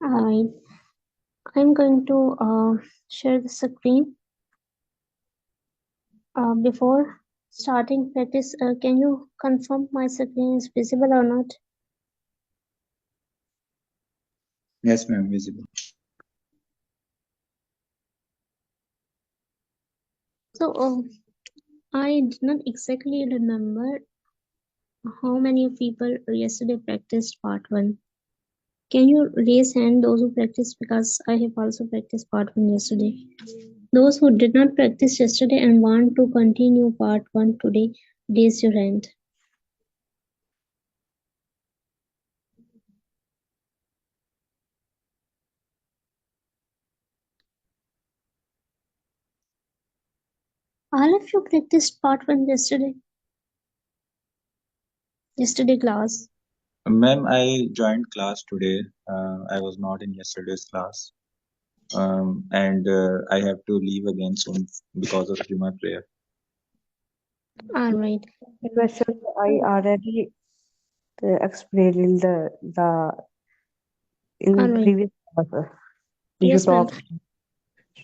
Alright, I'm going to share the screen. Before starting practice, can you confirm my screen is visible or not? Yes, ma'am, visible. So, I did not exactly remember how many people yesterday practiced part 1. Can you raise hand those who practiced, because I have also practiced part 1 yesterday. Those who did not practice yesterday and want to continue part 1 today, raise your hand. All of you practiced part 1 yesterday class. Ma'am, I joined class today. I was not in yesterday's class. And I have to leave again soon because of Juma prayer. All right. Questions I already explained in All right. previous classes. You Yes, ma'am. talk,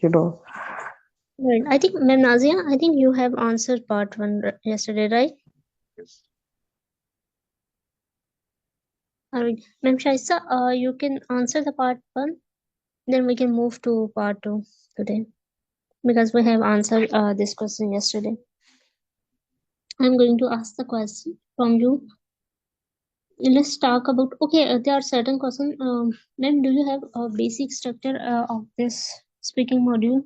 you know. Right. I think, Ma'am Nazia, I think you have answered part 1 yesterday, right? Yes. All right. Ma'am Shaisa, you can answer the part 1, then we can move to part 2 today, because we have answered this question yesterday. I'm going to ask the question from you. Let's talk about, okay, there are certain questions. Ma'am, do you have a basic structure of this speaking module?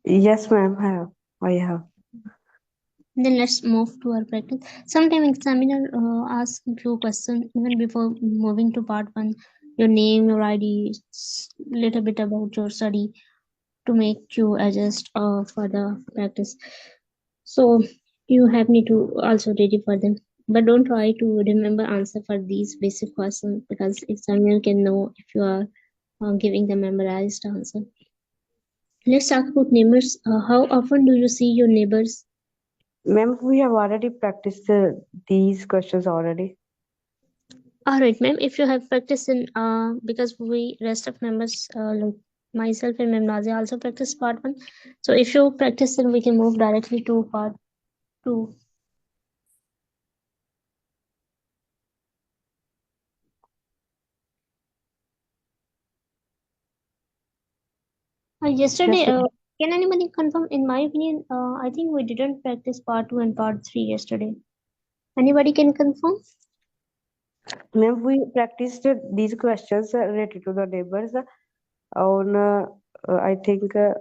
Yes, ma'am, I have. Then let's move to our practice. Sometimes examiner asks few questions even before moving to part 1. Your name, your ID, little bit about your study to make you adjust for the practice. So you have need to also ready for them. But don't try to remember answer for these basic questions, because examiner can know if you are giving the memorized answer. Let's talk about neighbors. How often do you see your neighbors? Ma'am, we have already practiced these questions already. All right, ma'am. If you have practiced in, because we rest of members, like myself and Ma'am Nazia also practice part 1. So if you practice, then we can move directly to part 2. Yesterday, Yes, ma'am. can anybody confirm? In my opinion, I think we didn't practice part 2 and part 3 yesterday. Anybody can confirm? Ma'am, we practiced these questions related to the neighbors on, I think, uh,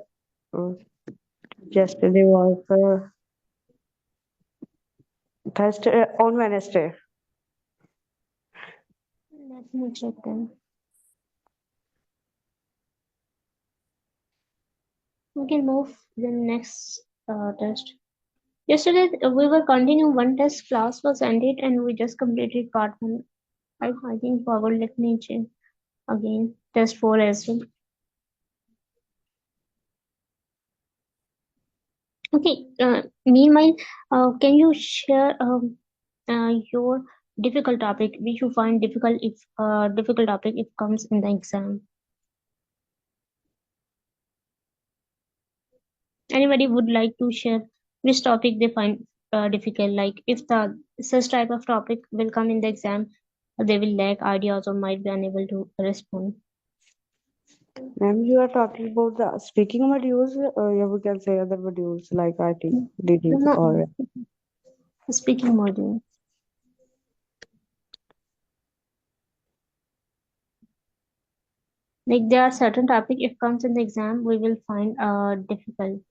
yesterday was Thursday, on Wednesday. Let me check then. We can move the next test. Yesterday, we were continuing one test. Class was ended, and we just completed part 1. I think forward. Let me check again. Test 4 as well. Okay. Meanwhile, can you share your difficult topic which you find difficult, if difficult topic if comes in the exam? Anybody would like to share which topic they find difficult? Like if the such type of topic will come in the exam, they will lack ideas or might be unable to respond. Ma'am, you are talking about the speaking modules, yeah, we can say other modules like IT, DD, No, or speaking module. Like there are certain topic if comes in the exam we will find difficult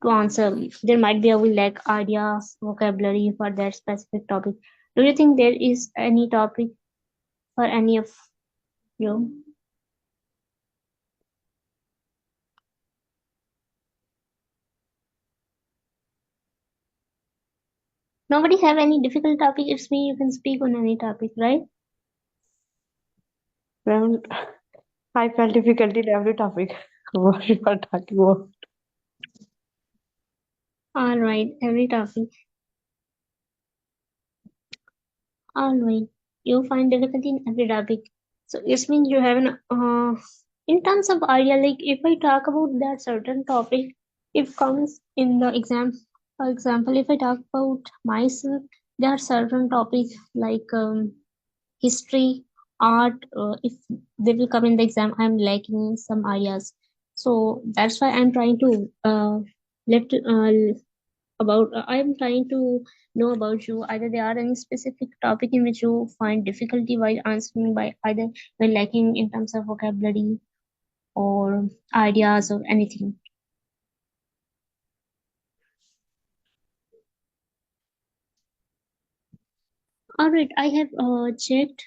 to answer. There might be a we lack ideas, vocabulary for that specific topic. Do you think there is any topic for any of you? Nobody have any difficult topic? It's me. You can speak on any topic, right? ma'am, I felt difficulty in every topic. What you are talking about? All right, every topic. All right. you find difficulty in every topic. So it means you have an in terms of idea, like if I talk about that certain topic, it comes in the exam. For example, if I talk about myself, there are certain topics like history, art. If they will come in the exam, I'm lacking some ideas. So that's why I'm trying to let about I'm trying to know about you. Either there are any specific topic in which you find difficulty while answering, by either you're lacking in terms of vocabulary or ideas or anything. All right, I have checked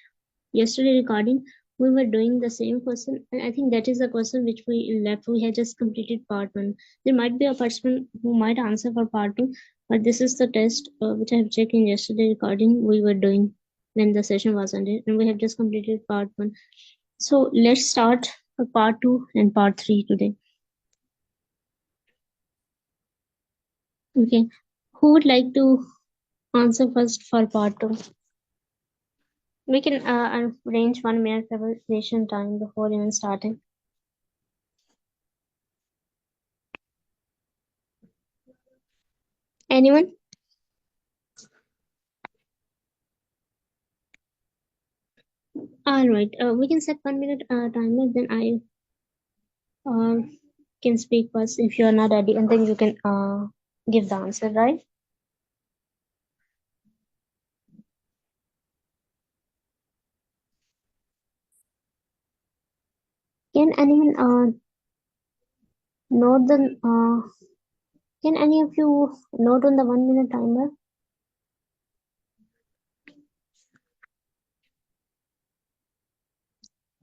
yesterday regarding, we were doing the same question, and I think that is the question which we left. We had just completed part one. There might be a person who might answer for part two, but this is the test which I have checked in yesterday regarding we were doing when the session was ended, and we have just completed part one. So let's start part two and part three today. Okay, who would like to answer first for part two? We can arrange 1 minute preparation time before even starting. Anyone? All right. We can set 1 minute timer. Then I can speak first if you are not ready, and then you can give the answer. Right? Can anyone note the? Can any of you note on the 1 minute timer?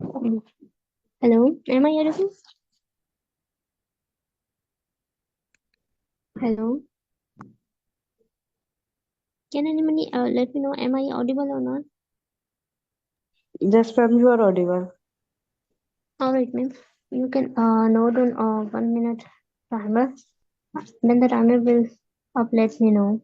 Mm. Hello. Am I audible? Hello. Can anybody let me know? Am I audible or not? Yes, ma'am, you are audible. All right, ma'am. You can note on 1 minute timer. Then the timer will up. Let me know.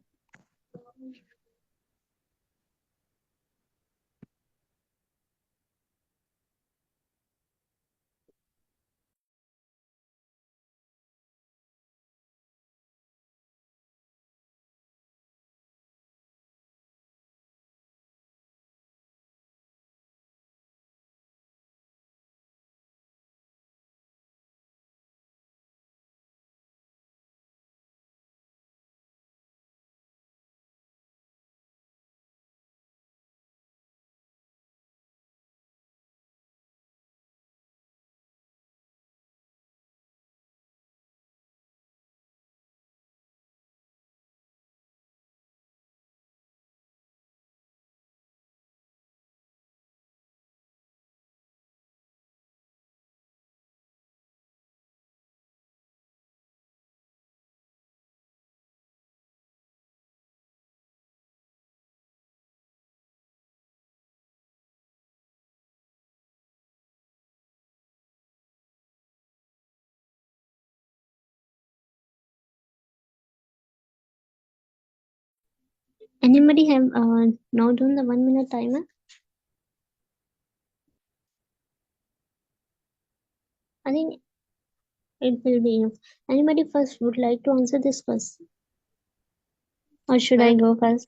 Anybody have note on the 1 minute timer? I think it will be enough. Anybody first would like to answer this question? Or should I go first?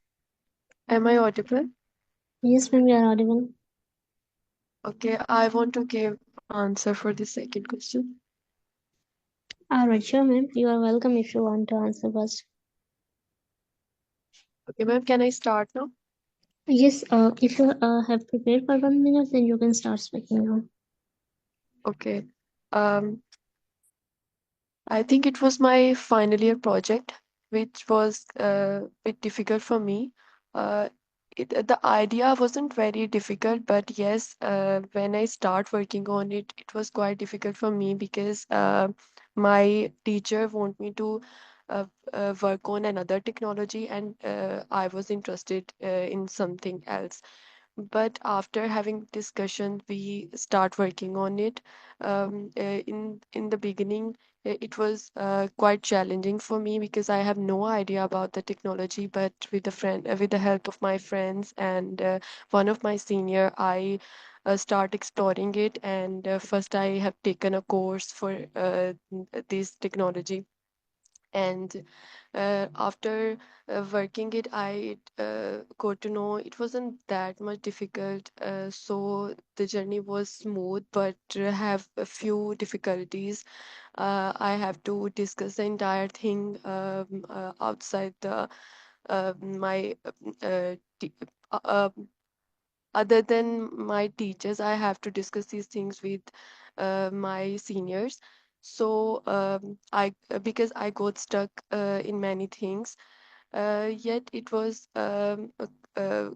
Am I audible? Yes, ma'am, you are audible. Okay, I want to give answer for the second question. Alright, sure, ma'am. You are welcome if you want to answer first. Okay, ma'am, can I start now? Yes, if you have prepared for 1 minute, then you can start speaking now. Okay. Um, I think it was my final year project, which was a bit difficult for me. Uh, the idea wasn't very difficult, but yes, when I start working on it, it was quite difficult for me because my teacher want me to uh, work on another technology, and I was interested in something else. but after having discussion, we start working on it. In the beginning, it was quite challenging for me because I have no idea about the technology. But with with the help of my friends and one of my senior, I start exploring it. And first, I have taken a course for this technology, and after working it, I got to know it wasn't that much difficult. So the journey was smooth, but have a few difficulties. I have to discuss the entire thing outside the my other than my teachers. I have to discuss these things with my seniors. So I because I got stuck in many things, yet it was uh, uh,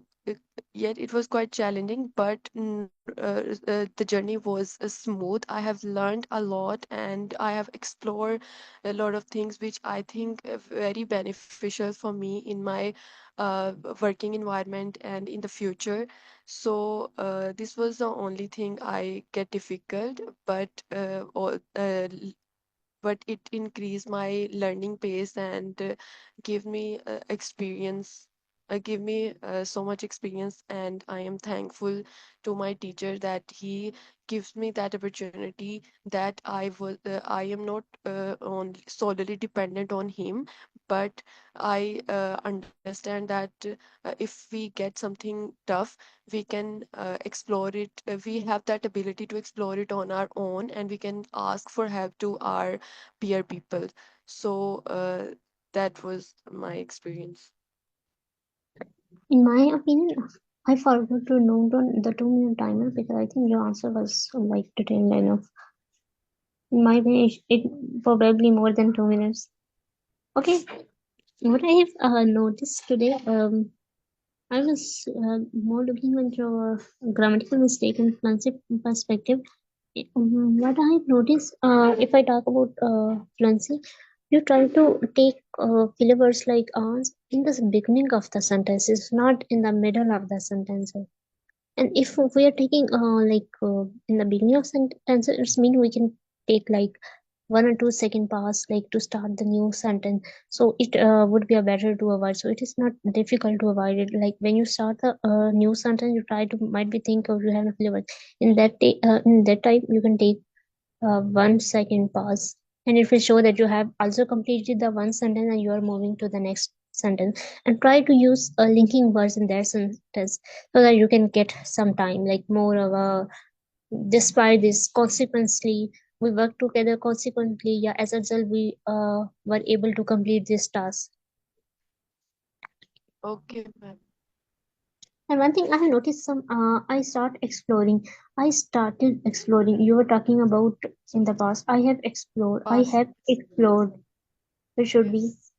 yet it was quite challenging, but the journey was smooth. I have learned a lot, and I have explored a lot of things which I think very beneficial for me in my uh, working environment and in the future. So this was the only thing I get difficult, but but it increased my learning pace and give me experience give me so much experience, and I am thankful to my teacher that he gives me that opportunity, that I am not on solely dependent on him, but I understand that if we get something tough, we can explore it. We have that ability to explore it on our own, and we can ask for help to our peer people. So that was my experience. In my opinion, I forgot to note down the 2 minute timer because I think your answer was like detailed enough. In my opinion, it probably more than 2 minutes. Okay, what I have noticed today, I was more looking into a grammatical mistake and fluency perspective. What I have noticed, if I talk about fluency, you try to take filler words like ons in the beginning of the sentences, not in the middle of the sentence. And if we are taking in the beginning of sentences, it means we can take like 1 or 2 second pause like to start the new sentence. So it would be a better to avoid. So it is not difficult to avoid it. Like when you start the new sentence, you try to might be think or you have a flavor. In that type, you can take 1 second pause, and it will show that you have also completed the one sentence and you are moving to the next sentence. And try to use linking words in that sentence so that you can get some time, like more of a despite this consequently we work together consequently, yeah, as a result we were able to complete this task. Okay, ma'am. And one thing I have noticed some I started exploring. You were talking about in the past. I Past. have explored. It should be. Yes.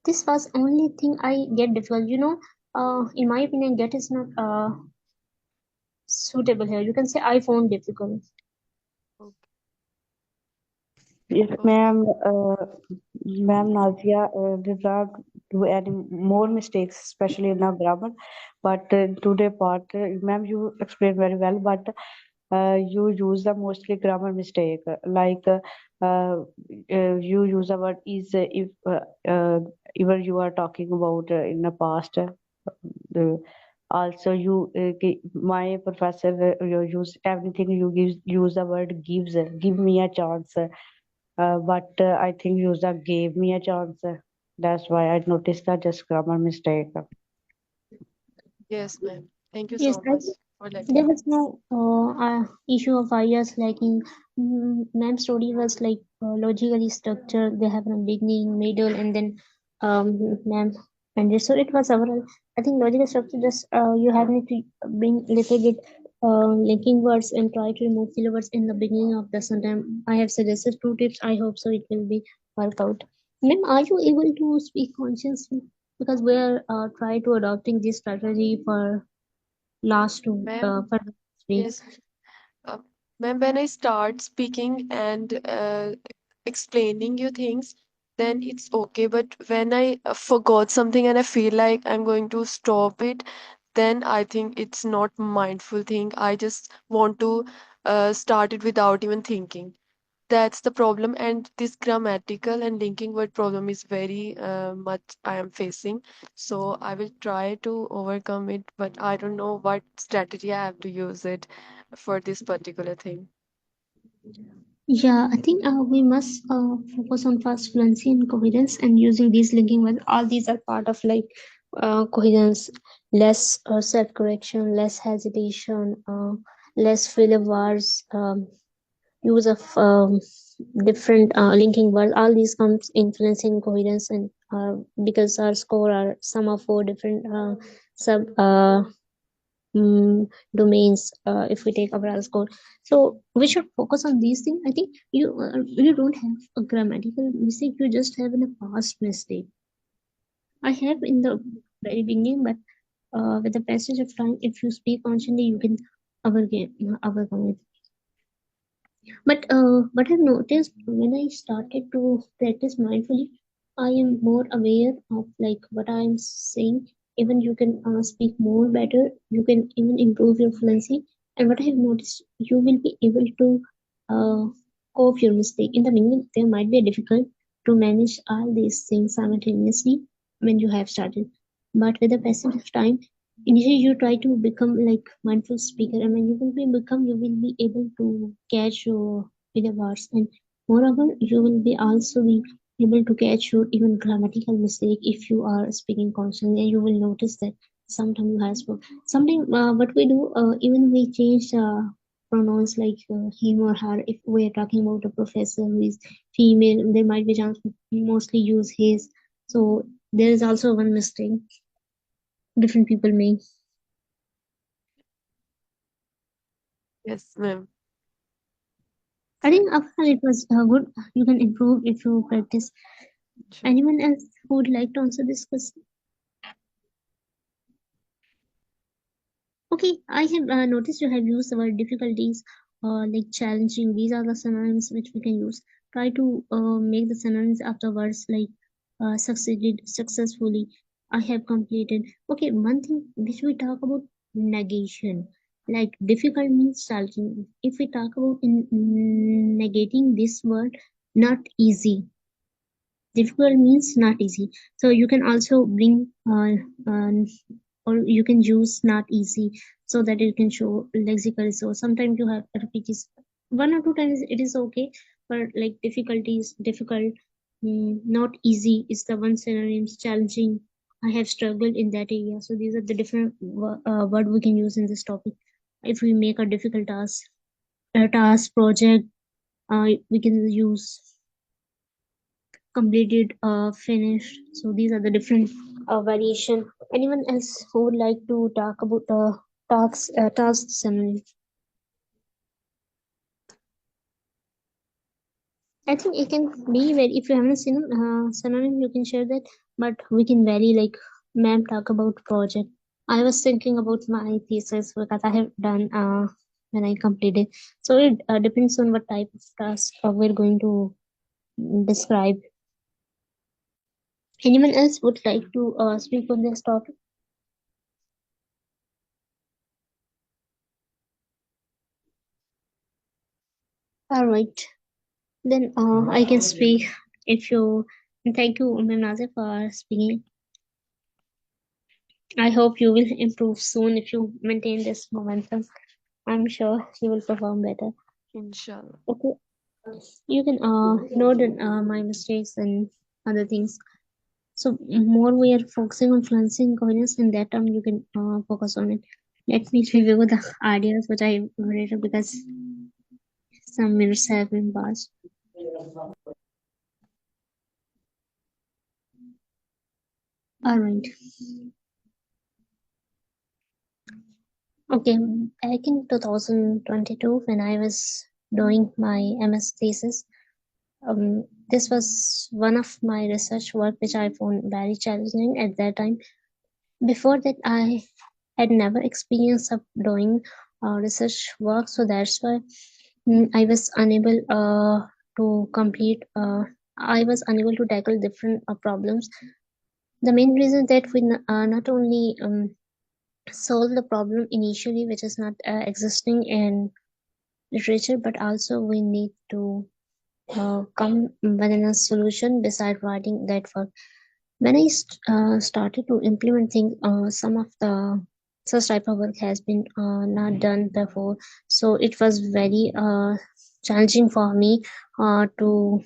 This was only thing I get difficult. In my opinion, get is not suitable here. You can say I found difficult. Okay. Yes, Okay. ma'am Nazia did not do any more mistakes, especially in our grammar. But today part, ma'am, you explained very well. But you use the mostly grammar mistake, you use the word is if even you are talking about in the past. The, also, my professor, you use everything. You use the word gives. Give me a chance. But I think user gave me a chance. That's why I noticed that just grammar mistake. Yes, ma'am. Thank you Yes, so much for letting there me. was no issue of bias lacking. Ma'am story was like logically structured. They have a beginning, middle, and then ma'am ended. So it was overall. I think logical structure just you have need to bring little bit linking words and try to remove filler words in the beginning of the sentence. I have suggested 2 tips. I hope so it will be work out. Ma'am, are you able to speak consciously? Because we are try to adopting this strategy for last two Ma'am, for the week. yes. Uh, Ma'am, when I start speaking and explaining you things, then it's okay. But when I forgot something and I feel like I'm going to stop it, then I think it's not mindful thing. I just want to start it without even thinking. That's the problem, and this grammatical and linking word problem is very much I am facing. So I will try to overcome it, but I don't know what strategy I have to use it for this particular thing. Yeah, I think we must focus on fast fluency and coherence and using these linking words. All these are part of like coherence, less self-correction, less hesitation, less filler words, use of different linking words. All these comes influencing coherence and because our score are some of four different sub domains if we take overall score, so we should focus on these things. I think you don't have a grammatical mistake, you just have a past mistake. I have in the very beginning, but with the passage of time, if you speak constantly, you can overcome it. But what I've noticed when I started to practice mindfully, I am more aware of like what I am saying. Even you can speak more better. You can even improve your fluency. And what I have noticed, you will be able to uh, cope your mistake. In the beginning, there might be difficult to manage all these things simultaneously when you have started. But with the passage of time, initially you try to become like mindful speaker, and when you will be become, you will be able to catch your with the words, and moreover you will be also be able to catch your even grammatical mistake if you are speaking constantly, and you will notice that sometimes you have spoke sometimes what we do, even we change pronouns like him or her. If we are talking about a professor who is female, there might be chance mostly use his, so there is also one mistake different people make. Yes, ma'am. I think after it was good. You can improve if you practice. Sure. Anyone else who would like to answer this question? Okay, I have noticed you have used the word difficulties, like challenging. These are the synonyms which we can use. Try to make the synonyms afterwards, like succeeded, successfully. I have completed. Okay, one thing which we talk about negation, like difficult means challenging. If we talk about in negating this word, not easy. Difficult means not easy. So you can also bring or you can use not easy so that you can show lexical. So sometimes you have repeats one or two times, it is okay, but like difficulties, difficult, not easy is the one synonyms, challenging. I have struggled in that area. So these are the different word we can use in this topic. If we make a difficult task, a task project, we can use completed, finished. So these are the different variation. Anyone else who would like to talk about the task summary? I think it can be very, if you haven't seen synonym, you can share that, but we can vary like ma'am talk about project. I was thinking about my thesis because I have done when I completed. So it depends on what type of task we're going to describe. Anyone else would like to speak on this topic? All right. Then I can speak if you. Thank you, Manaze, for speaking. I hope you will improve soon if you maintain this momentum. I'm sure you will perform better. Inshallah. Okay, you can note my mistakes and other things. So more we are focusing on fluency and coherence, and that time you can focus on it. Let me review the ideas which I written because some minutes have been passed. All right. Okay, back in 2022, when I was doing my MS thesis, this was one of my research work which I found very challenging at that time. Before that, I had never experienced of doing research work, so that's why I was unable to complete. I was unable to tackle different problems. The main reason that we not only solve the problem initially, which is not existing in literature, but also we need to come within a solution beside writing that work. When I started to implement things, some of the such type of work has been not done before, so it was very challenging for me to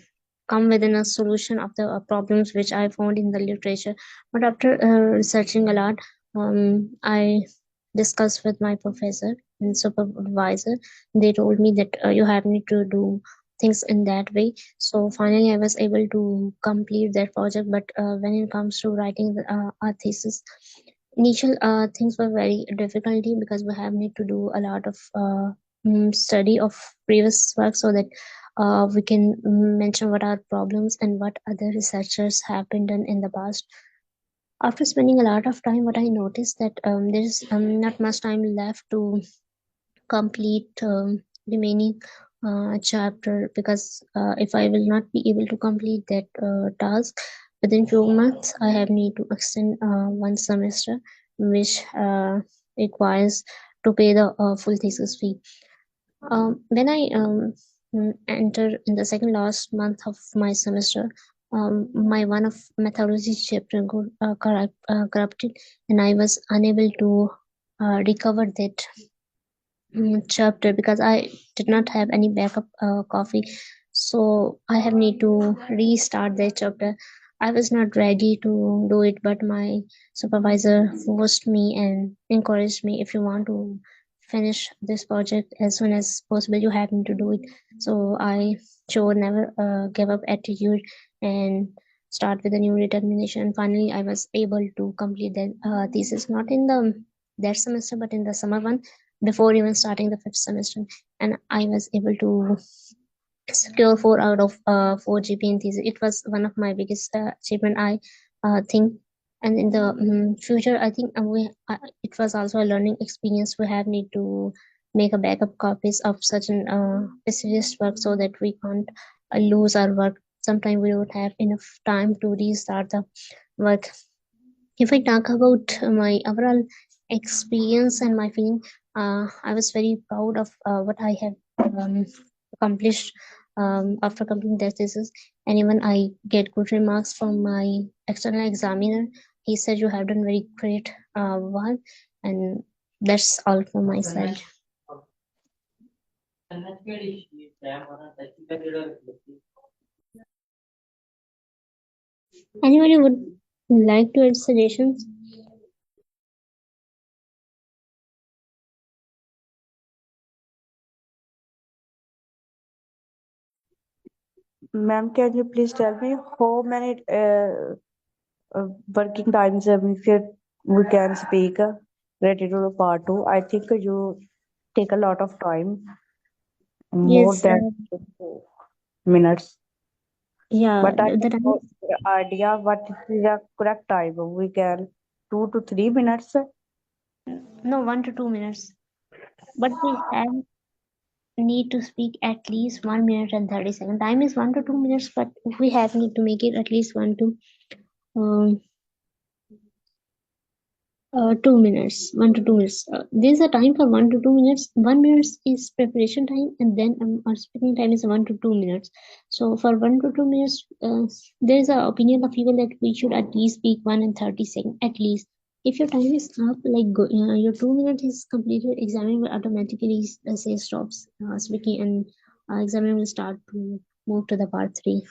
come within a solution of the problems which I found in the literature. But after researching a lot, I discussed with my professor and supervisor. They told me that you have need to do things in that way. So finally, I was able to complete that project. But when it comes to writing our thesis, initial things were very difficulty because we have need to do a lot of study of previous work so that we can mention what are problems and what other researchers have been done in the past. After spending a lot of time, what I noticed that there is not much time left to complete remaining chapter, because if I will not be able to complete that task within few months, I have need to extend one semester, which requires to pay the full thesis fee. When I enter in the second last month of my semester, my one of methodology chapter got corrupted, and I was unable to recover that chapter because I did not have any backup copy. So I have need to restart that chapter. I was not ready to do it, but my supervisor forced me and encouraged me, if you want to finish this project as soon as possible, you have to do it. So I showed never give up attitude and start with a new determination. Finally, I was able to complete that thesis, not in the that semester, but in the summer one, before even starting the fifth semester, and I was able to secure 4 out of 4 GPA in thesis. It was one of my biggest achievement, I think. And in the future, I think it was also a learning experience. We have need to make a backup copies of such an specialist work so that we can't lose our work. Sometimes we don't have enough time to restart the work. If I talk about my overall experience and my feeling, I was very proud of what I have accomplished after completing that thesis. And even I get good remarks from my external examiner. He said you have done very great work, and that's all from my side. Anybody would like to add suggestions? Ma'am, can you please tell me how many working times we can speak related to the part two? I think you take a lot of time, more Yes, than minutes. yeah, But I the have time no idea what is the correct time. We can 2 to 3 minutes. no 1 to 2 minutes, but we have need to speak at least 1 minute and 30 seconds. Time is 1 to 2 minutes, but we have need to make it at least um, 2 minutes. 1 to 2 minutes. There's a time for 1 to 2 minutes. 1 minute is preparation time, and then our speaking time is 1 to 2 minutes. So for 1 to 2 minutes, there is a opinion of people that we should at least speak 1 and 30 seconds at least. If your time is up, like your 2 minutes is completed, examiner will automatically say stops speaking, and examiner will start to move to the part three.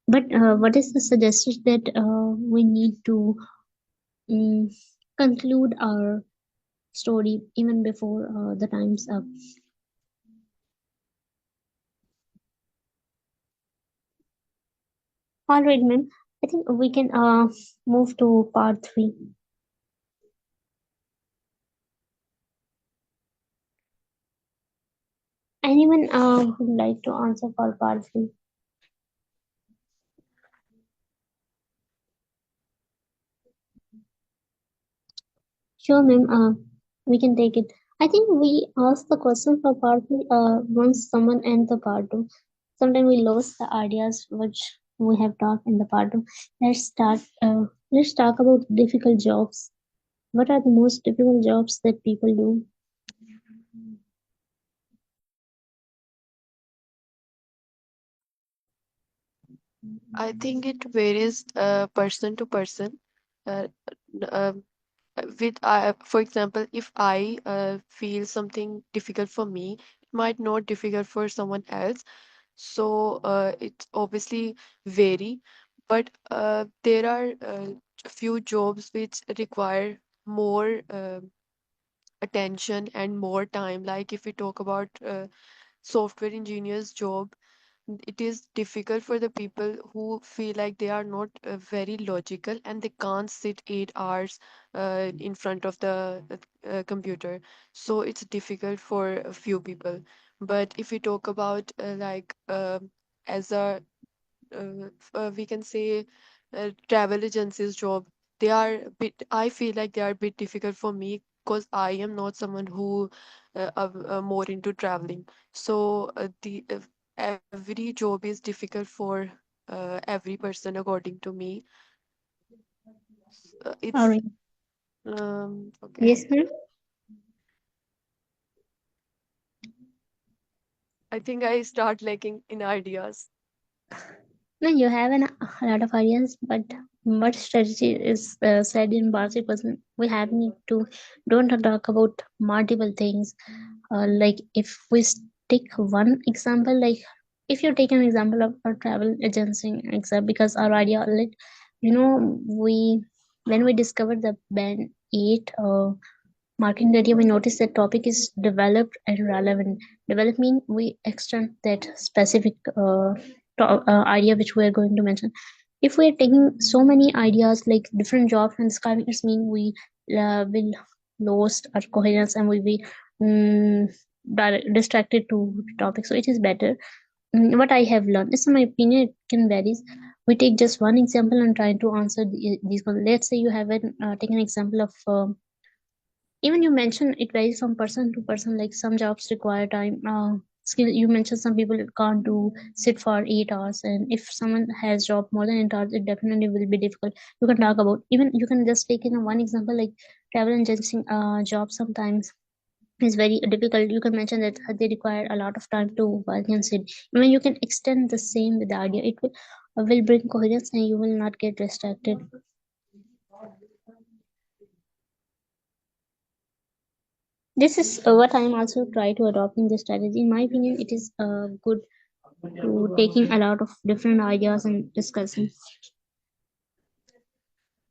But what is the suggestion that we need to um, conclude our story even before the time's up? All right, ma'am. I think we can move to part three. Anyone would like to answer for part three? Sure, ma'am. We can take it. I think we asked the question for part three once someone end the part two. Sometimes we lost the ideas which we have talked in the part two. Let's start. Let's talk about difficult jobs. What are the most difficult jobs that people do? I think it varies person to person. Uh, um, for example, if I feel something difficult for me, it might not difficult for someone else. So it's obviously vary, but there are a few jobs which require more attention and more time. Like if we talk about software engineers job, it is difficult for the people who feel like they are not very logical and they can't sit 8 hours in front of the computer. So it's difficult for a few people. But if we talk about as a we can say travel agencies job, they are a bit, I feel like they are a bit difficult for me because I am not someone who more into traveling. So the every job is difficult for every person according to me. All It's right. okay. Yes, ma'am. I think I start lacking in ideas. No, you have a lot of ideas, but what strategy is said in Basic person? We have need to don't talk about multiple things. Like if we take one example, like if you take an example of a travel agency example, because our idea, like we when we discovered the band 8 marketing data, we noticed that topic is developed and relevant. Develop mean we extend that specific idea which we are going to mention. If we are taking so many ideas like different jobs and describing it, mean we will lost our coherence and we will distracted to topic. So it is better. What I have learned is, in my opinion, it can varies. We take just one example and try to answer these ones. Let's say you have taken an example of even you mentioned it varies from person to person, like some jobs require time skill. You mentioned some people can't do sit for 8 hours, and if someone has job more than 8 hours, it definitely will be difficult. You can talk about, even you can just take in one example like travel agency job sometimes is very difficult. You can mention that they require a lot of time to work and sit. Even you can extend the same with the idea, it will bring coherence and you will not get distracted. This is what I'm also try to adopting this strategy. In my opinion, it is good to taking a lot of different ideas and discussing.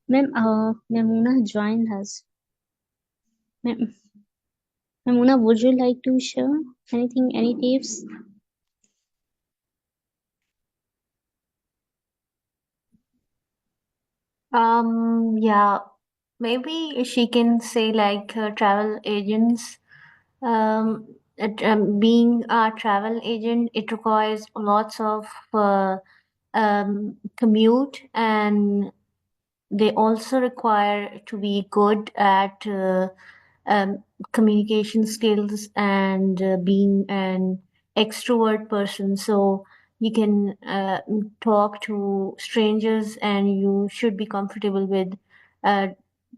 Ma'am, Mamuna joined us. Ma'am, Mamuna, would you like to share anything, any tips? Yeah, maybe she can say like travel agents. Being a travel agent, it requires lots of commute, and they also require to be good at um, communication skills and being an extrovert person. So you can talk to strangers, and you should be comfortable with uh,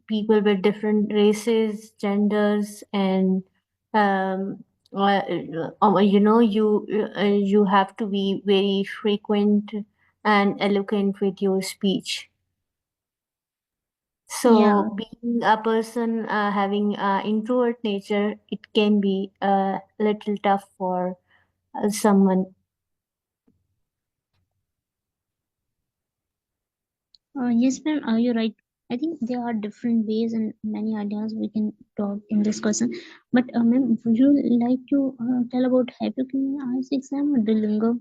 people with different races, genders, and um, you have to be very frequent and eloquent with your speech. Yeah, So, being a person having introvert nature, it can be a little tough for someone. yes, ma'am, you're right. I think there are different ways and many ideas we can talk in this question. But, ma'am, would you like to tell about Hyperkin IELTS exam or Duolingo?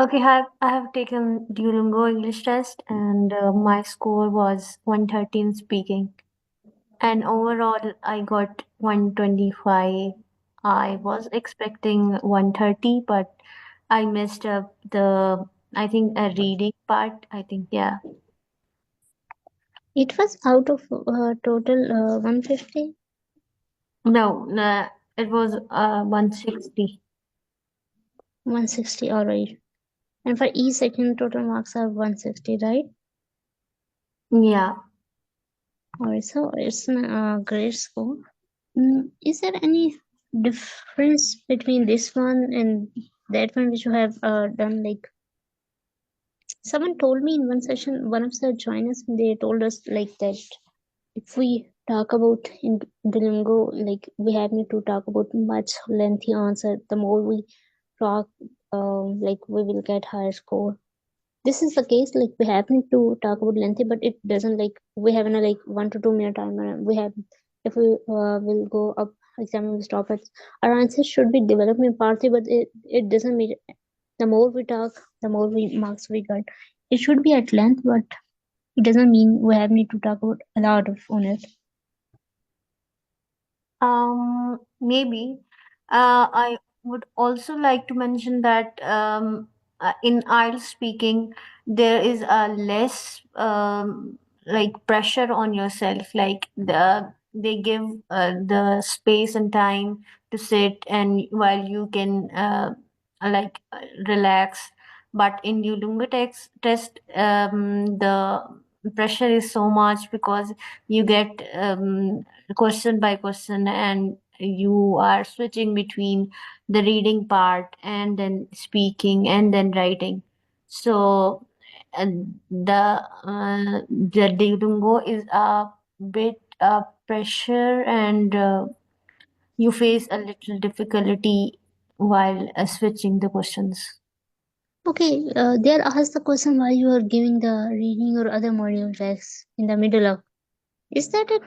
Okay, I have taken Duolingo English test, and my score was 130 in speaking. And overall, I got 125. I was expecting 130, but I messed up I think, a reading part. I think, yeah. It was out of total 150. No, it was 160. 160, all right. And for each second, total marks are 160, right? Yeah. Alright, so it's a great score. Is there any difference between this one and that one which you have done? Like someone told me in one session, one of the joiners, they told us like that if we talk about in the lingo, like we have need to talk about much lengthy answer. The more we talk, like we will get higher score. This is the case. Like we have need to talk about lengthy, but it doesn't like we have in a like 1 to 2 minute time. We have if we will go up exam will stop at our answer should be development partly, but it doesn't mean the more we talk, the more we marks we get. It should be at length, but it doesn't mean we have need to talk about a lot of on it. Maybe. I would also like to mention that in IELTS speaking, there is a less like pressure on yourself. Like they give the space and time to sit and while you can like relax. But in Duolingo test, the pressure is so much because you get question by question and you are switching between the reading part and then speaking and then writing. So uh, the Duolingo is a bit pressure and you face a little difficulty while switching the questions. Okay, there asked the question while you are giving the reading or other module tests in the middle of. Is that it?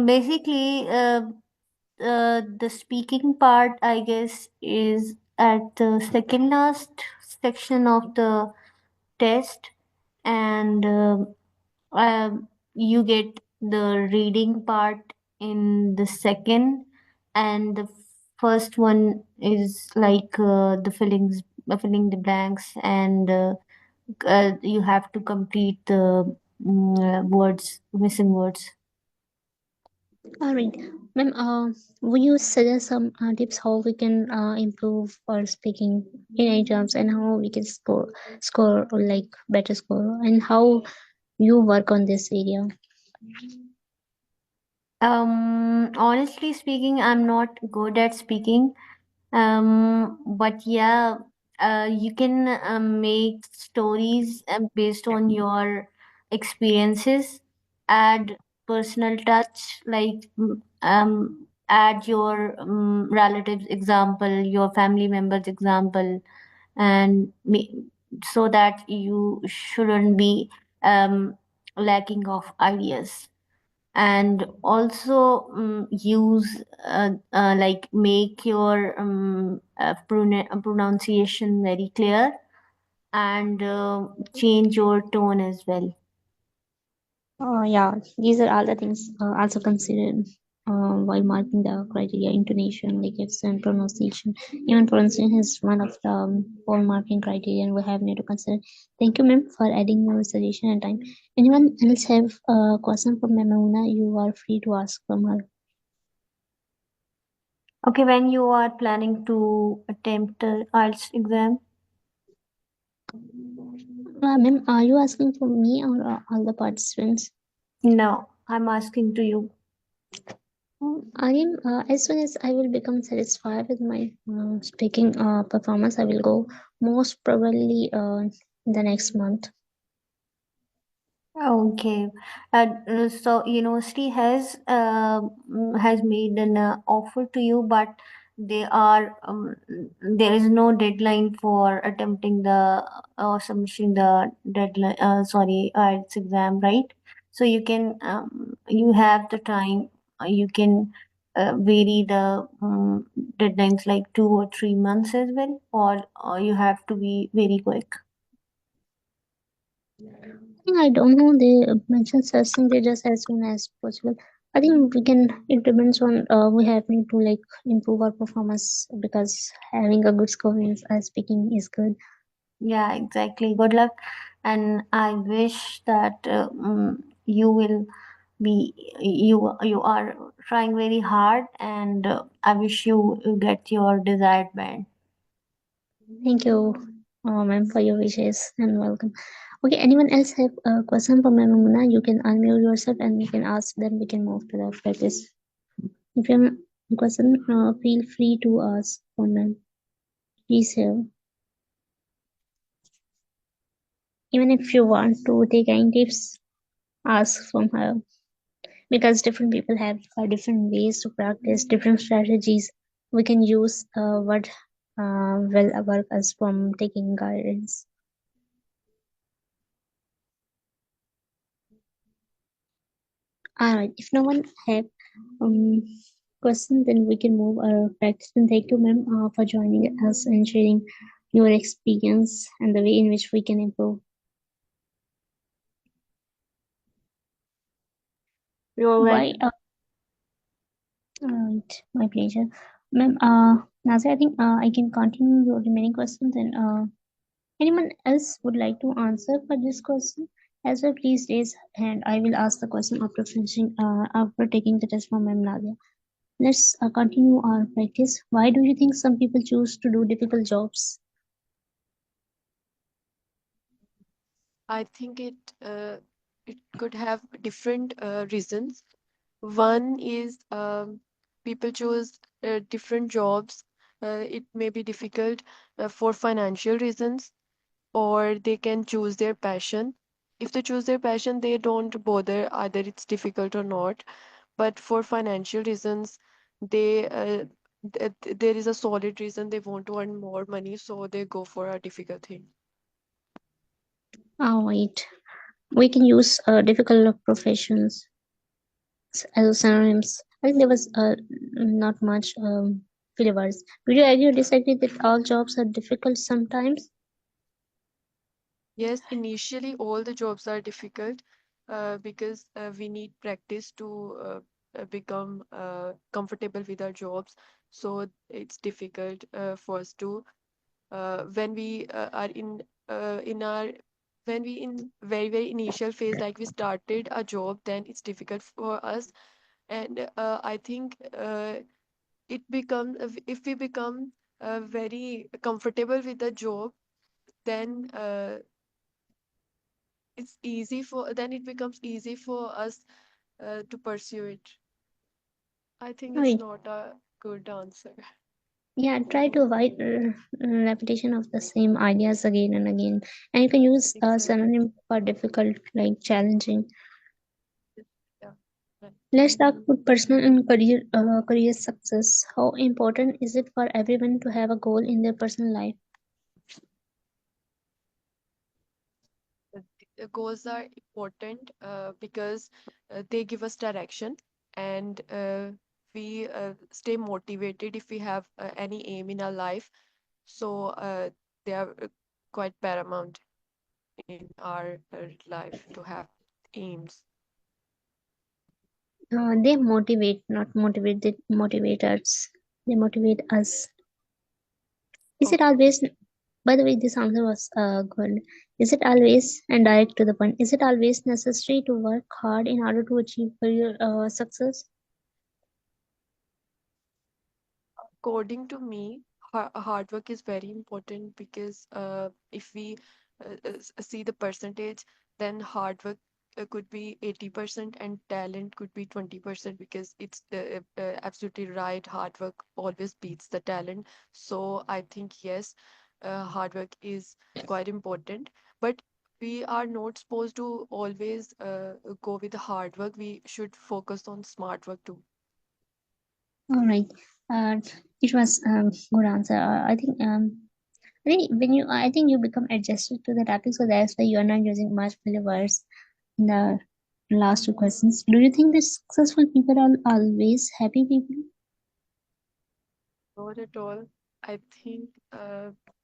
Basically, the speaking part, I guess, is at the second last section of the test, and you get the reading part in the second, and the first one is like filling the blanks, and you have to complete the words, missing words. All right, ma'am. Will you suggest some tips how we can improve our speaking in exams and how we can score or like better score and how you work on this area? Honestly speaking, I'm not good at speaking. But yeah, you can make stories based on your experiences, add personal touch, like add your relatives example, your family members example, and so that you shouldn't be um, lacking of ideas, and also use like make your pronunciation very clear, and change your tone as well. Yeah, these are all the things also considered while marking the criteria: intonation, like accent, pronunciation. Even pronunciation is one of the all marking criteria, and we have need to consider. Thank you, ma'am, for adding your suggestion and time. Anyone else have a question for Ma'am Mauna? You are free to ask from her. Okay, when you are planning to attempt the IELTS exam? Ma'am, are you asking for me or all the participants? No, I'm asking to you. I am as soon as I will become satisfied with my speaking performance, I will go most probably the next month. Okay. So university has made an offer to you, but they are there is no deadline for attempting the or submitting the deadline. Sorry, IELTS exam, right? So you can you have the time. You can vary the deadlines like 2 or 3 months as well, or you have to be very quick. I don't know. They mentioned such thing. They just as soon as possible. I think we can. It depends on. We have need to like improve our performance because having a good score in speaking is good. Yeah, exactly. Good luck, and I wish that you will be you are trying very hard, and I wish you get your desired band. Thank you, ma'am, for your wishes and welcome. Okay, anyone else have a question for Ma'am Muna? You can unmute yourself and you can ask. Then we can move to the practice. If you have a question, feel free to ask for Ma'am. Please have. Even if you want to take any tips, ask from her, because different people have different ways to practice, different strategies. We can use what will work us from taking guidance. Alright, if no one have um question, then we can move our practice. And thank you, ma'am, for joining us and sharing your experience and the way in which we can improve. You're Why? welcome. Alright, my pleasure, ma'am. Nazia, I think I can continue your remaining questions, and anyone else would like to answer for this question? As well, please raise hand. I will ask the question after finishing, after taking the test from Ma'am Nadia. Let's continue our practice. Why do you think some people choose to do difficult jobs? I think it could have different reasons. One is people choose different jobs. It may be difficult for financial reasons, or they can choose their passion. If they choose their passion, they don't bother either it's difficult or not. But for financial reasons, they there is a solid reason they want to earn more money, so they go for a difficult thing. Oh, wait. We can use difficult professions as synonyms. I think there was not much flavors. Would you agree or disagree that all jobs are difficult sometimes? Yes, initially all the jobs are difficult because we need practice to become comfortable with our jobs. So it's difficult for us to when we are in our when we in very initial phase, like we started a job, then it's difficult for us. And I think it becomes if we become very comfortable with the job, then it becomes easy for us to pursue it. I think it's Right. not a good answer. Yeah, try to avoid repetition of the same ideas again and again. And you can use a Exactly. synonym for difficult, like challenging. Yeah. Right. Let's talk about personal and career success. How important is it for everyone to have a goal in their personal life? Goals are important because they give us direction, and we stay motivated if we have any aim in our life. So they are quite paramount in our life to have aims. They motivate, not motivate. They motivate us. They motivate us. Is it Okay. always? By the way, this answer was good. Is it always, and direct to the point? Is it always necessary to work hard in order to achieve career success? According to me, hard work is very important because if we see the percentage, then hard work could be 80% and talent could be 20% because it's absolutely right. Hard work always beats the talent. So I think, yes, hard work is quite important. But we are not supposed to always go with the hard work. We should focus on smart work too. All right. Uh, it was good answer. I think when you, I think you become adjusted to the topic, so that's why you are not using much words in the last two questions. Do you think that successful people are always happy people? Not at all. I think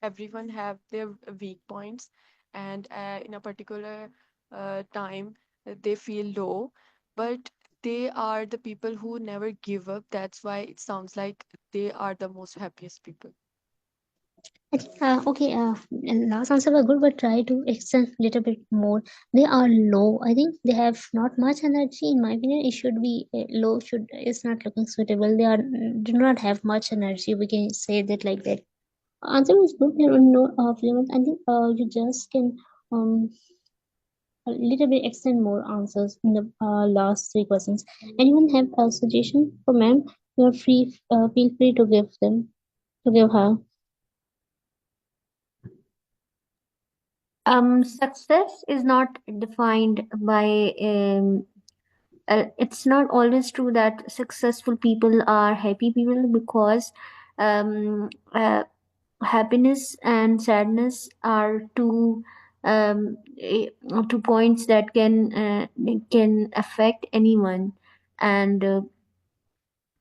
everyone have their weak points, and in a particular time they feel low, but they are the people who never give up. That's why it sounds like they are the most happiest people. I think, okay, last answer was good, but try to extend a little bit more. They are low. I think they have not much energy. In my opinion, it should be low. Should is not looking suitable. They are do not have much energy. We can say that like that. Answer is good. There are no flavors. I think you just can um a little bit extend more answers in the last three questions. Anyone have a suggestion for ma'am? You're free. Feel free to give them to give her. Success is not defined by it's not always true that successful people are happy people, because um, uh, happiness and sadness are eh, two points that can affect anyone. And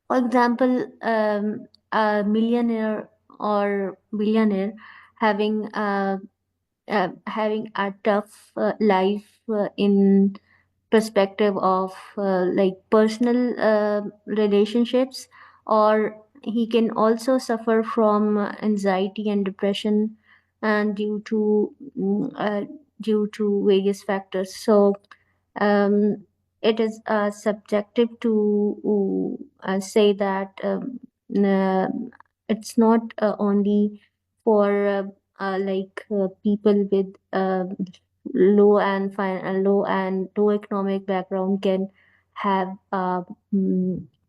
for example, a millionaire or billionaire having having a tough life in perspective of like personal relationships, or he can also suffer from anxiety and depression, and due to various factors. So um, it is subjective to say that uh, it's not only for people with low economic background can have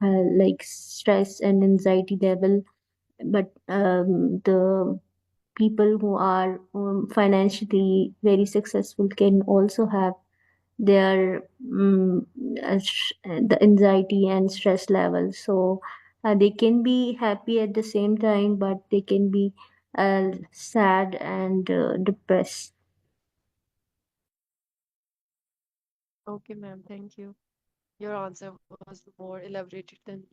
like stress and anxiety level, but the people who are financially very successful can also have their the anxiety and stress levels. So they can be happy at the same time, but they can be sad and depressed. Okay, ma'am, thank you. Your answer was more elaborated than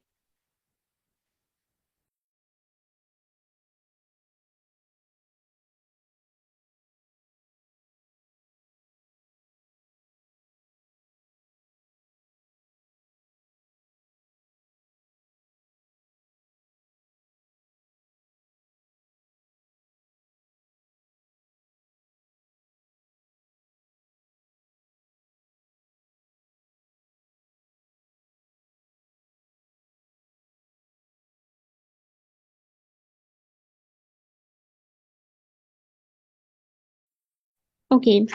Okay.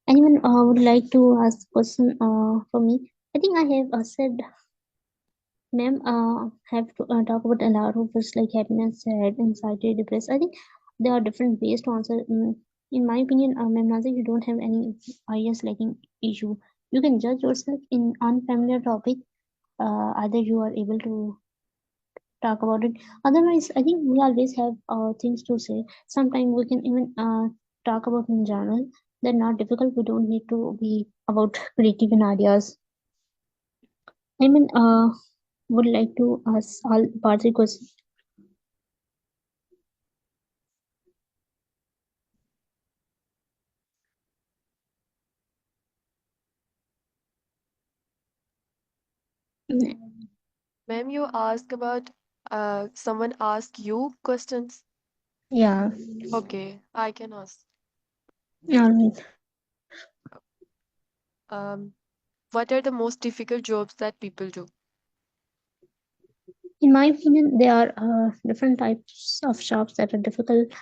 Anyone would like to ask question for me? I think I have said, ma'am, have to talk about a lot of us like happiness, sad, anxiety, depressed. I think there are different ways to answer. In my opinion, ma'am Nazi, you don't have any ideas lacking issue. You can judge yourself in unfamiliar topic. Either you are able to talk about it. Otherwise, I think we always have things to say. Sometimes we can even talk about in general. They're not difficult. We don't need to be about creative and ideas. I mean, would like to ask all party questions. ma'am, you asked about someone asked you questions. Yeah. Okay, I can ask. Alright. Um, what are the most difficult jobs that people do? In my opinion, there are different types of jobs that are difficult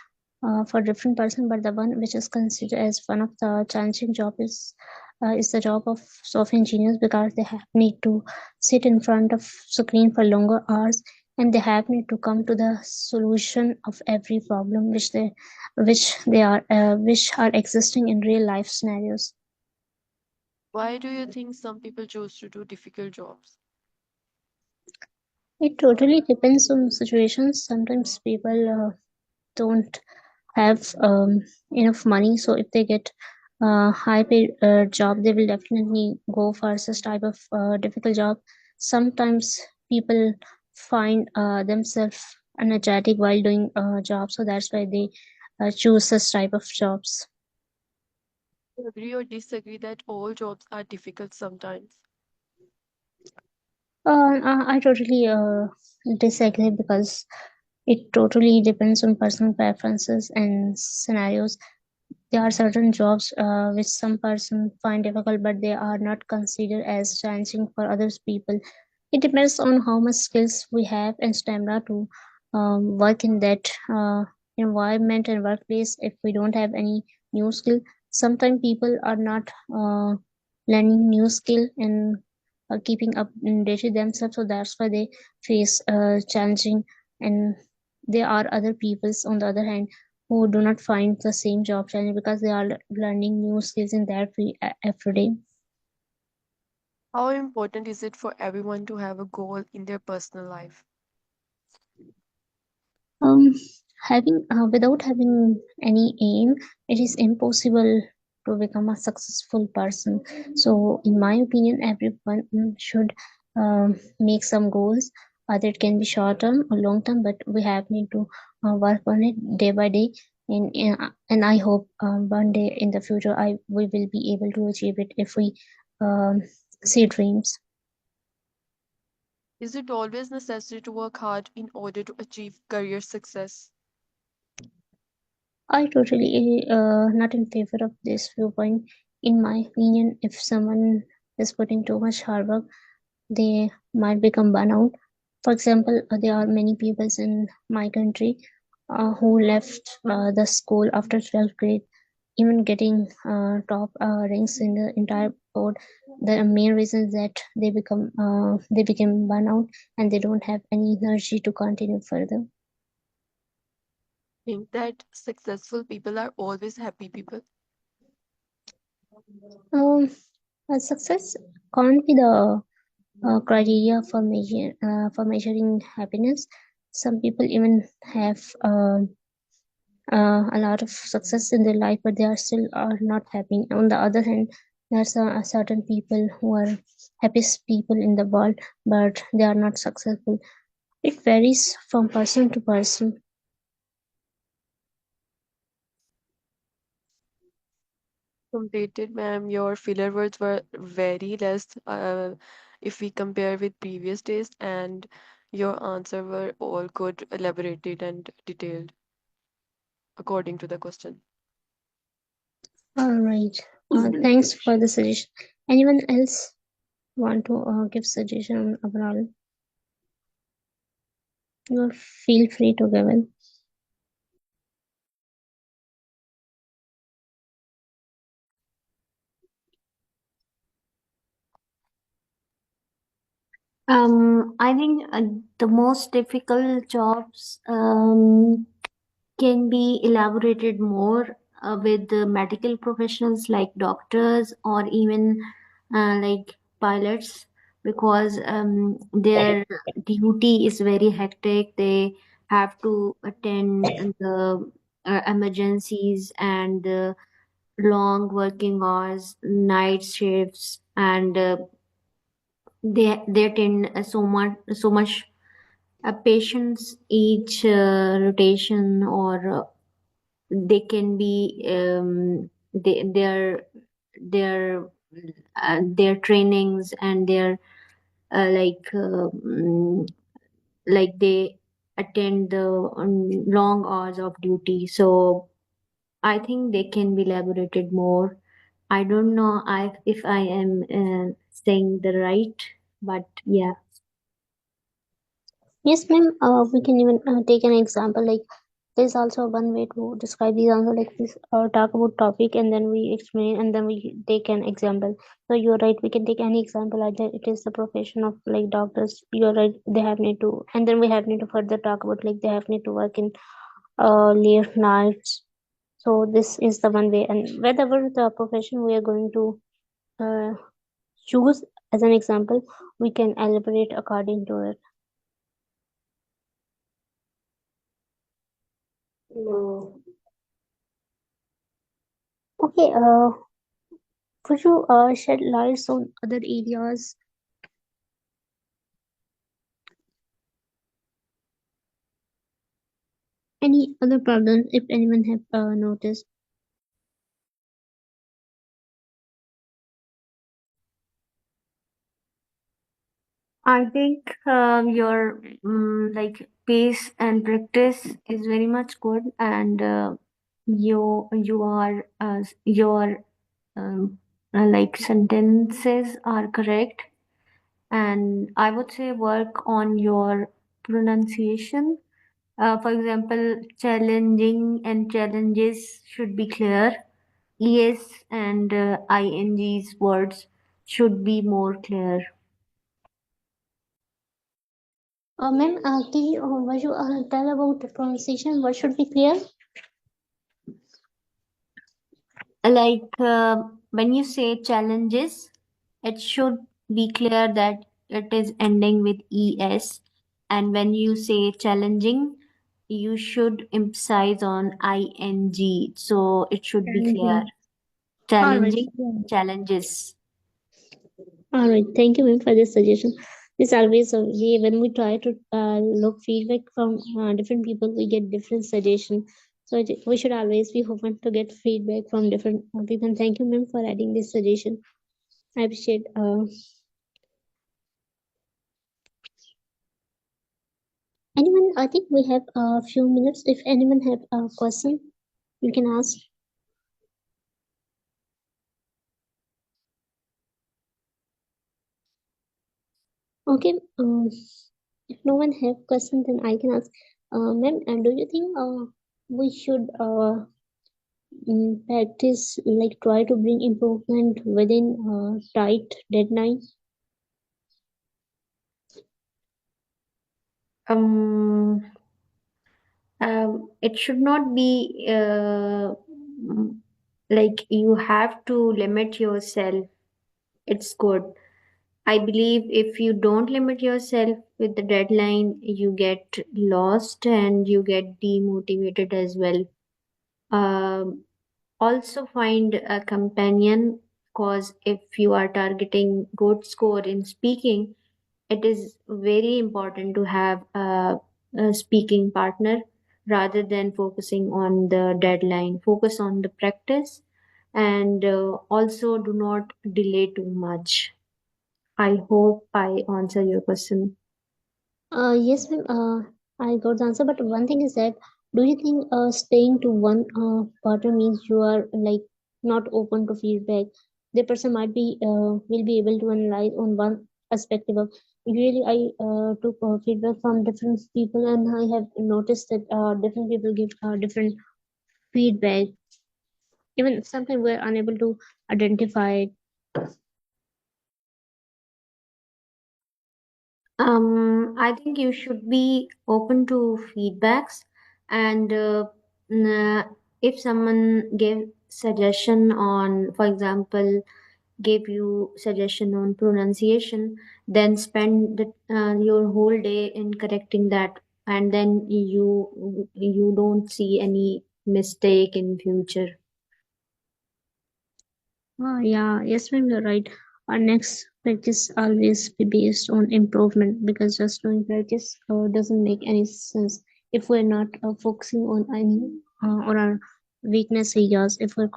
for different person, but the one which is considered as one of the challenging job is the job of software engineers, because they have need to sit in front of screen for longer hours, and they have need to come to the solution of every problem which are existing in real life scenarios. Why do you think some people choose to do difficult jobs? It totally depends on situations. Sometimes people don't have enough money, so if they get a high paid job, they will definitely go for such type of difficult job. Sometimes people find themselves energetic while doing a job, so that's why they choose such type of jobs. Do you agree or disagree that all jobs are difficult sometimes? I totally disagree, because it totally depends on personal preferences and scenarios. There are certain jobs which some person find difficult, but they are not considered as challenging for others people. It depends on how much skills we have and stamina to work in that environment and workplace. If we don't have any new skill, sometimes people are not learning new skill and keeping updated themselves, so that's why they face challenging. And there are other peoples on the other hand who do not find the same job challenge because they are learning new skills in their field every day. How important is it for everyone to have a goal in their personal life? Um, having without having any aim, it is impossible to become a successful person. So, in my opinion, everyone should make some goals. Either it can be short term or long term, but we have need to work on it day by day. And I hope one day in the future, we will be able to achieve it if we um, see dreams. Is it always necessary to work hard in order to achieve career success? I totally not in favor of this viewpoint. In my opinion, if someone is putting too much hard work, they might become burnout. For example, there are many people in my country who left the school after 12th grade, even getting top ranks in the entire board. The main reason is that they became burnout and they don't have any energy to continue further. Think that successful people are always happy people. Um, Success can't be the criteria for measuring happiness. Some people even have a lot of success in their life, but they are still are not happy. On the other hand, there's a certain people who are happiest people in the world, but they are not successful. It varies from person to person. Completed, ma'am. Your filler words were very less if we compare with previous days, and your answer were all good, elaborated, and detailed according to the question. All right. Thanks for the suggestion. Anyone else want to give suggestion overall? You feel free to give it. I think the most difficult jobs can be elaborated more with the medical professionals like doctors or even like pilots, because their duty is very hectic. They have to attend the emergencies and the long working hours, night shifts, and they attend so much patients each rotation, or they can be their trainings and their like they attend the long hours of duty. So I think they can be elaborated more. I don't know if I am saying the right, but yeah. Yes, ma'am. We can even take an example. Like there's also one way to describe these answer. Like this, talk about topic and then we explain and then we take an example. So you're right. We can take any example. Either it is the profession of like doctors. You're right. They have need to, and then we have need to further talk about like they have need to work in late nights. So this is the one way. And whatever the profession we are going to uh, choose as an example, we can elaborate according to it. Okay. Could you shed lights on other areas? Any other problems if anyone have noticed? I think your like pace and practice is very much good, and you are your like sentences are correct, and I would say work on your pronunciation. For example, challenging and challenges should be clear, ES and ING's words should be more clear. Ma'am, can you what you tell about the pronunciation? What should be clear? Like when you say challenges, it should be clear that it is ending with ES. And when you say challenging, you should emphasize on ING. So it should be clear. All right. Challenging, challenges. All right. Thank you, ma'am, for this suggestion. This always a way when we try to look feedback from different people, we get different suggestion. So we should always be open to get feedback from different people. And thank you, ma'am, for adding this suggestion. I appreciate. Anyone? I think we have a few minutes. If anyone have a question, you can ask. Okay. If no one have question, then I can ask. Ma'am, do you think we should practice like try to bring improvement within tight deadline? Um, it should not be like you have to limit yourself. It's good. I believe if you don't limit yourself with the deadline, you get lost and you get demotivated as well. Also find a companion, because if you are targeting good score in speaking, it is very important to have a speaking partner rather than focusing on the deadline. Focus on the practice and also do not delay too much. I hope I answer your question. Yes, ma'am. I got the answer. But one thing is that, do you think staying to one partner means you are like not open to feedback? The person might be will be able to analyze on one perspective of. Usually, I took feedback from different people, and I have noticed that different people give different feedback. Even sometimes we're unable to identify it. I think you should be open to feedbacks, and if someone gave suggestion on, for example, gave you suggestion on pronunciation, then spend your whole day in correcting that, and then you don't see any mistake in future. Oh, yeah, yes, ma'am, you're right. Our next practice always be based on improvement because just doing practice doesn't make any sense if we're not focusing on any on our weakness areas. If we're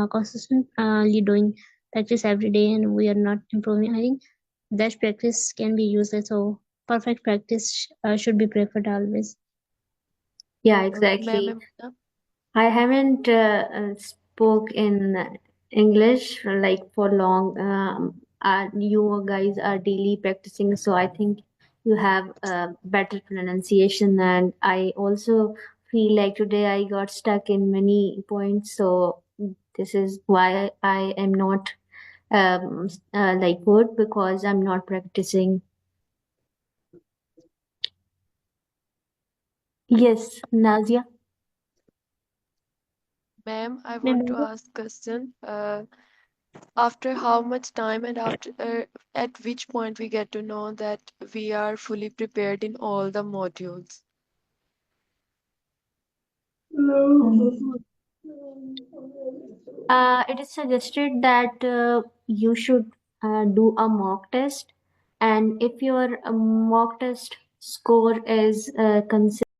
consistently doing practice every day and we are not improving, I think that practice can be useless. So perfect practice should be preferred always. Yeah, Ma'am, exactly. Amina? I haven't spoke in English like for long. You guys are daily practicing, so I think you have a better pronunciation. And I also feel like today I got stuck in many points, so this is why I am not like good, because I'm not practicing. Yes, Nazia. Ma'am, I Ma'am, want to ask question. After how much time and after at which point we get to know that we are fully prepared in all the modules? It is suggested that you should do a mock test, and if your mock test score is considered